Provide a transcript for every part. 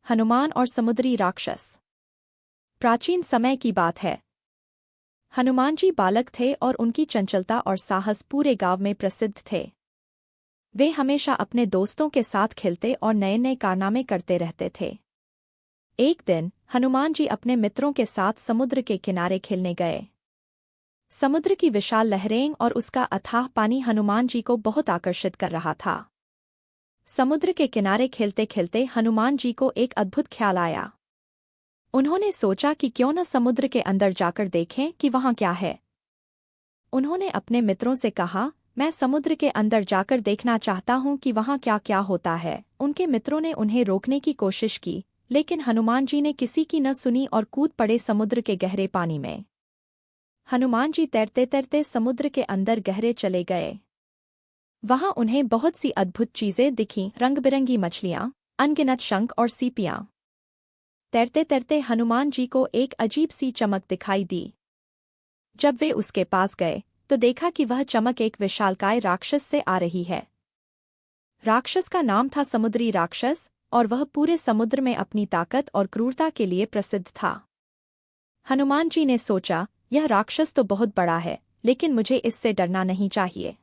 हनुमान और समुद्री राक्षस। प्राचीन समय की बात है। हनुमान जी बालक थे और उनकी चंचलता और साहस पूरे गांव में प्रसिद्ध थे। वे हमेशा अपने दोस्तों के साथ खेलते और नए नए कारनामे करते रहते थे। एक दिन हनुमान जी अपने मित्रों के साथ समुद्र के किनारे खेलने गए। समुद्र की विशाल लहरें और उसका अथाह पानी हनुमान जी को बहुत आकर्षित कर रहा था। समुद्र के किनारे खेलते खेलते हनुमान जी को एक अद्भुत ख्याल आया। उन्होंने सोचा कि क्यों न समुद्र के अंदर जाकर देखें कि वहां क्या है। उन्होंने अपने मित्रों से कहा, मैं समुद्र के अंदर जाकर देखना चाहता हूं कि वहां क्या क्या होता है। उनके मित्रों ने उन्हें रोकने की कोशिश की, लेकिन हनुमान जी ने किसी की न सुनी और कूद पड़े समुद्र के गहरे पानी में। हनुमान जी तैरते तैरते समुद्र के अंदर गहरे चले गए। वहां उन्हें बहुत सी अद्भुत चीजें दिखीं, रंग बिरंगी मछलियां, अनगिनत शंख और सीपियां। तैरते तैरते हनुमान जी को एक अजीब सी चमक दिखाई दी। जब वे उसके पास गए तो देखा कि वह चमक एक विशालकाय राक्षस से आ रही है। राक्षस का नाम था समुद्री राक्षस और वह पूरे समुद्र में अपनी ताकत और क्रूरता के लिए प्रसिद्ध था। हनुमान जी ने सोचा, यह राक्षस तो बहुत बड़ा है, लेकिन मुझे इससे डरना नहीं चाहिए।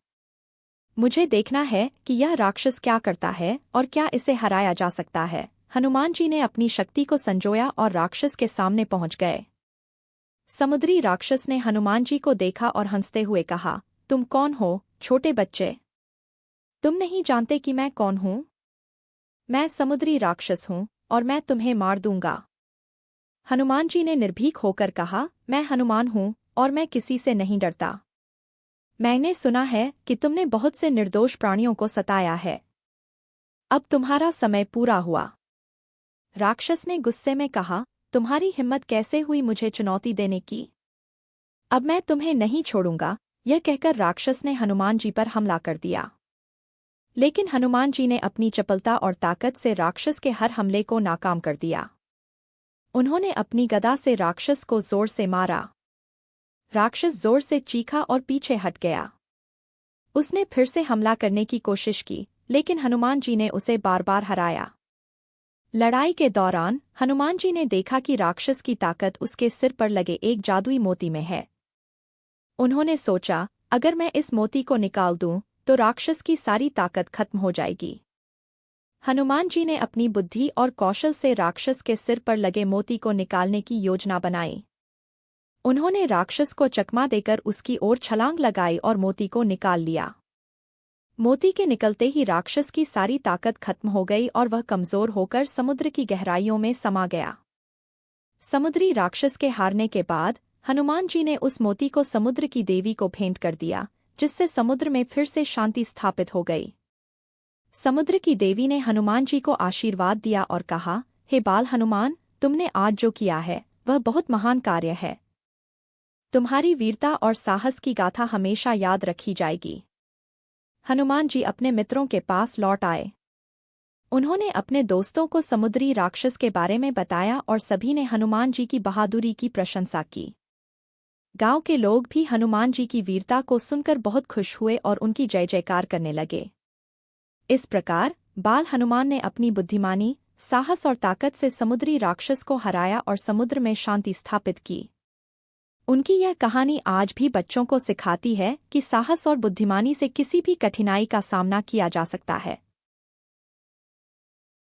मुझे देखना है कि यह राक्षस क्या करता है और क्या इसे हराया जा सकता है। हनुमान जी ने अपनी शक्ति को संजोया और राक्षस के सामने पहुंच गए। समुद्री राक्षस ने हनुमान जी को देखा और हंसते हुए कहा, तुम कौन हो, छोटे बच्चे? तुम नहीं जानते कि मैं कौन हूं? मैं समुद्री राक्षस हूं और मैं तुम्हें मार दूंगा। हनुमान जी ने निर्भीक होकर कहा, मैं हनुमान हूं और मैं किसी से नहीं डरता। मैंने सुना है कि तुमने बहुत से निर्दोष प्राणियों को सताया है। अब तुम्हारा समय पूरा हुआ। राक्षस ने गुस्से में कहा, तुम्हारी हिम्मत कैसे हुई मुझे चुनौती देने की? अब मैं तुम्हें नहीं छोड़ूंगा। यह कहकर राक्षस ने हनुमान जी पर हमला कर दिया। लेकिन हनुमान जी ने अपनी चपलता और ताकत से राक्षस के हर हमले को नाकाम कर दिया। उन्होंने अपनी गदा से राक्षस को जोर से मारा। राक्षस जोर से चीखा और पीछे हट गया। उसने फिर से हमला करने की कोशिश की, लेकिन हनुमान जी ने उसे बार बार हराया। लड़ाई के दौरान हनुमान जी ने देखा कि राक्षस की ताकत उसके सिर पर लगे एक जादुई मोती में है। उन्होंने सोचा, अगर मैं इस मोती को निकाल दूं तो राक्षस की सारी ताकत खत्म हो जाएगी। हनुमान जी ने अपनी बुद्धि और कौशल से राक्षस के सिर पर लगे मोती को निकालने की योजना बनाई। उन्होंने राक्षस को चकमा देकर उसकी ओर छलांग लगाई और मोती को निकाल लिया। मोती के निकलते ही राक्षस की सारी ताकत खत्म हो गई और वह कमजोर होकर समुद्र की गहराइयों में समा गया। समुद्री राक्षस के हारने के बाद हनुमान जी ने उस मोती को समुद्र की देवी को भेंट कर दिया, जिससे समुद्र में फिर से शांति स्थापित हो गई। समुद्र की देवी ने हनुमान जी को आशीर्वाद दिया और कहा, हे बाल हनुमान, तुमने आज जो किया है वह बहुत महान कार्य है। तुम्हारी वीरता और साहस की गाथा हमेशा याद रखी जाएगी। हनुमान जी अपने मित्रों के पास लौट आए। उन्होंने अपने दोस्तों को समुद्री राक्षस के बारे में बताया और सभी ने हनुमान जी की बहादुरी की प्रशंसा की। गांव के लोग भी हनुमान जी की वीरता को सुनकर बहुत खुश हुए और उनकी जय जयकार करने लगे। इस प्रकार बाल हनुमान ने अपनी बुद्धिमानी, साहस और ताकत से समुद्री राक्षस को हराया और समुद्र में शांति स्थापित की। उनकी यह कहानी आज भी बच्चों को सिखाती है कि साहस और बुद्धिमानी से किसी भी कठिनाई का सामना किया जा सकता है।